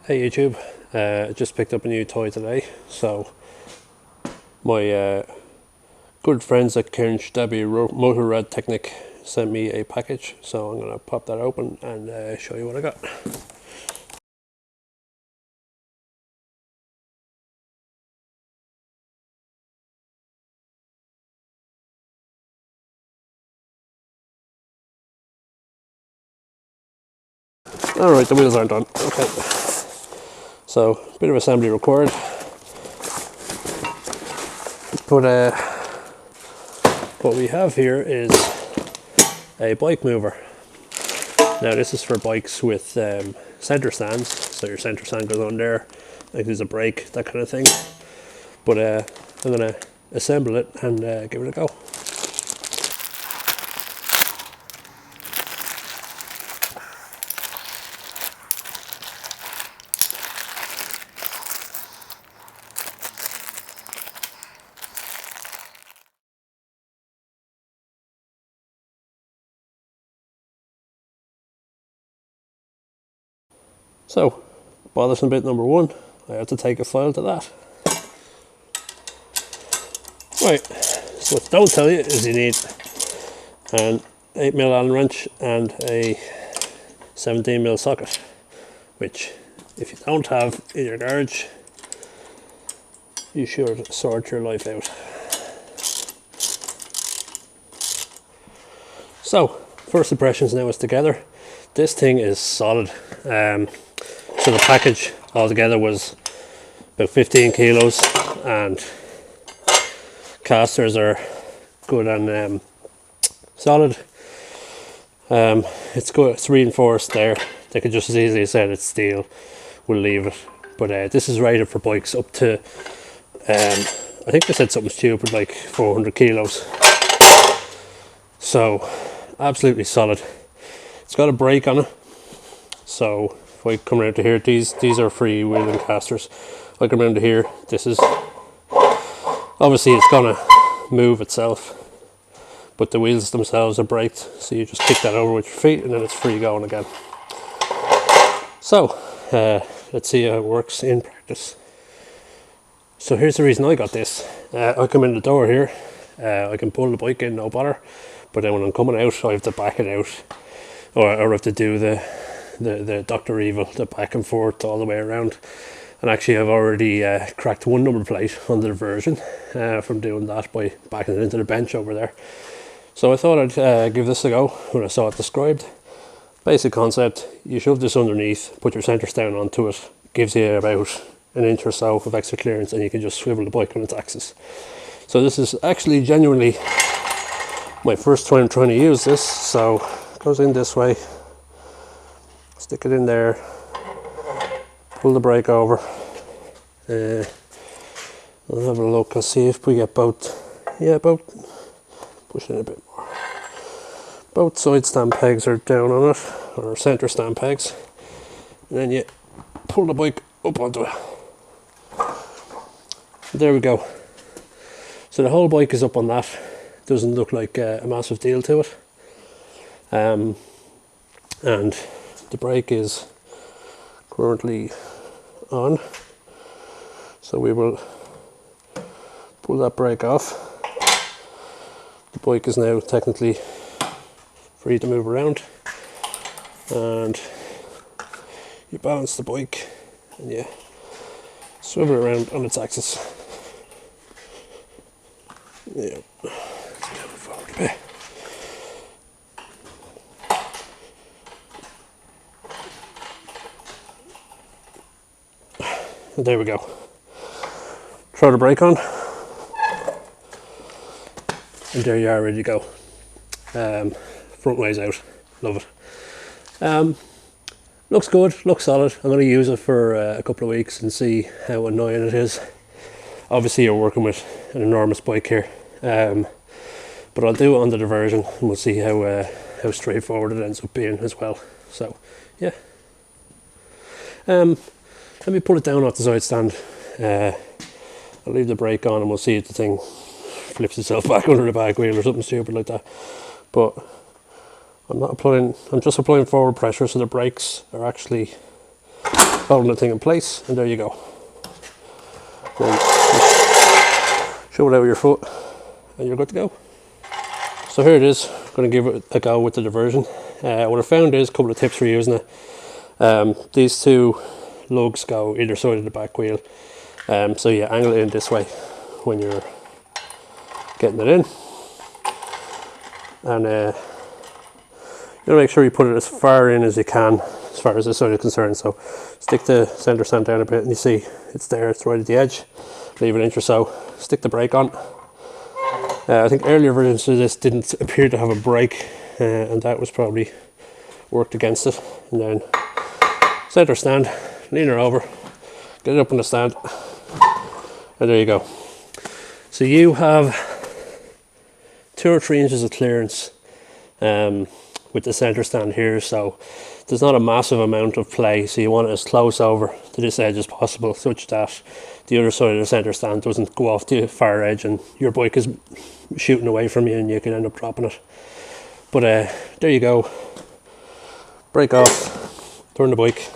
Hey YouTube, just picked up a new toy today. So my good friends at Kern-Stabi Motor Rad Technic sent me a package, so I'm gonna pop that open and show you what I got. Alright, the wheels aren't on. Okay, so a bit of assembly required, but what we have here is a bike mover. Now this is for bikes with centre stands, so your centre stand goes on there, like there's a brake, that kind of thing. But I'm going to assemble it and give it a go. So, bothersome bit number one, I have to take a file to that. Right, so what I don't tell you is you need an 8mm Allen wrench and a 17mm socket, which if you don't have in your garage, you should sort your life out. So, first impressions now is together. This thing is solid. So the package altogether was about 15 kilos, and casters are good and solid. It's good, it's reinforced there. They could just as easily have said it's steel, we'll leave it. But this is rated for bikes up to, I think they said something stupid like 400 kilos. So, absolutely solid. It's got a brake on it. So, if I come around to here, these are free-wheeling casters. If I come around to here, this is, obviously it's gonna move itself, but the wheels themselves are braked, so you just kick that over with your feet and then it's free going again. So, let's see how it works in practice. So here's the reason I got this. I come in the door here, I can pull the bike in, no bother, but then when I'm coming out, I have to back it out, or I have to do the Dr. Evil, the back and forth all the way around. And actually I've already cracked one number plate on the Diversion from doing that by backing it into the bench over there. So I thought I'd give this a go when I saw it described. Basic concept, you shove this underneath, put your centre stand onto it, gives you about an inch or so of extra clearance, and you can just swivel the bike on its axis. So this is actually genuinely my first time trying to use this. So it goes in this way, stick it in there, pull the brake over, we'll have a look and see if we get both, push it a bit more. Both side stand pegs are down on it, or centre stand pegs, and then you pull the bike up onto it. There we go. So the whole bike is up on that. Doesn't look like a massive deal to it. And the brake is currently on, so we will pull that brake off. The bike is now technically free to move around, and you balance the bike and you swivel it around on its axis. Yeah. Forward a bit. And there we go. Throw the brake on, and there you are, ready to go. Front ways out, love it. Looks good, looks solid. I'm going to use it for a couple of weeks and see how annoying it is. Obviously you're working with an enormous bike here, but I'll do it on the Diversion and we'll see how straightforward it ends up being as well. So yeah. Let me pull it down off the side stand. I'll leave the brake on and we'll see if the thing flips itself back under the back wheel or something stupid like that. But I'm just applying forward pressure, so the brakes are actually holding the thing in place, and there you go. Then show it out with your foot and you're good to go. So here it is. I'm going to give it a go with the diversion. What I found is a couple of tips for using it. These two lugs go either side of the back wheel, so you angle it in this way when you're getting it in, and you want to make sure you put it as far in as you can as far as this side is concerned. So stick the centre stand down a bit and you see it's there, it's right at the edge. Leave it an inch or so, stick the brake on. I think earlier versions of this didn't appear to have a brake, and that was probably worked against it. And then centre stand, lean her over, get it up on the stand, and there you go. So you have 2 or 3 inches of clearance with the centre stand here, so there's not a massive amount of play, so you want it as close over to this edge as possible, such that the other side of the centre stand doesn't go off the far edge and your bike is shooting away from you and you can end up dropping it. But there you go. Brake off, turn the bike.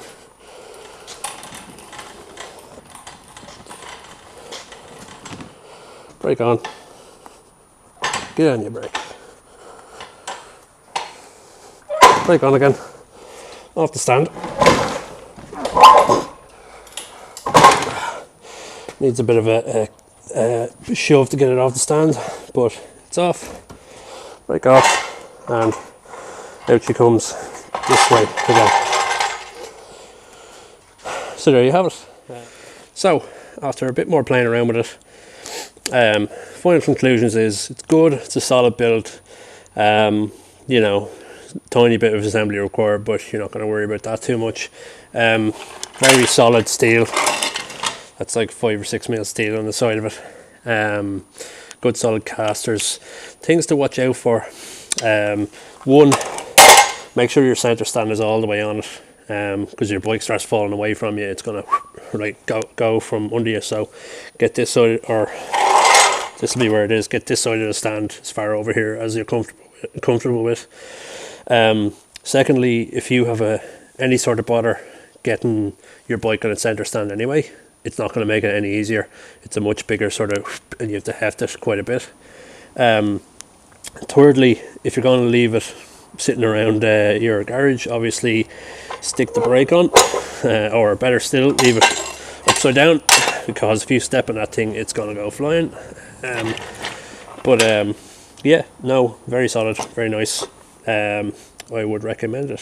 Brake on. Get on your brake. Brake on again. Off the stand. Needs a bit of a shove to get it off the stand, but it's off. Brake off, and out she comes this way again. So there you have it. So after a bit more playing around with it, final conclusions is it's good, it's a solid build. You know, tiny bit of assembly required, but you're not going to worry about that too much. Very solid steel. That's like 5 or 6 mil steel on the side of it. Good solid casters. Things to watch out for. One, make sure your centre stand is all the way on it, because your bike starts falling away from you, it's going to like go from under you. So get this side, or this will be where it is, get this side of the stand as far over here as you're comfortable with. Secondly, if you have any sort of bother getting your bike on its centre stand anyway, it's not going to make it any easier. It's a much bigger sort of, and you have to heft it quite a bit. Thirdly, if you're going to leave it sitting around your garage, obviously stick the brake on, or better still, leave it upside down, because if you step on that thing, it's going to go flying. Yeah, no, very solid, very nice. I would recommend it.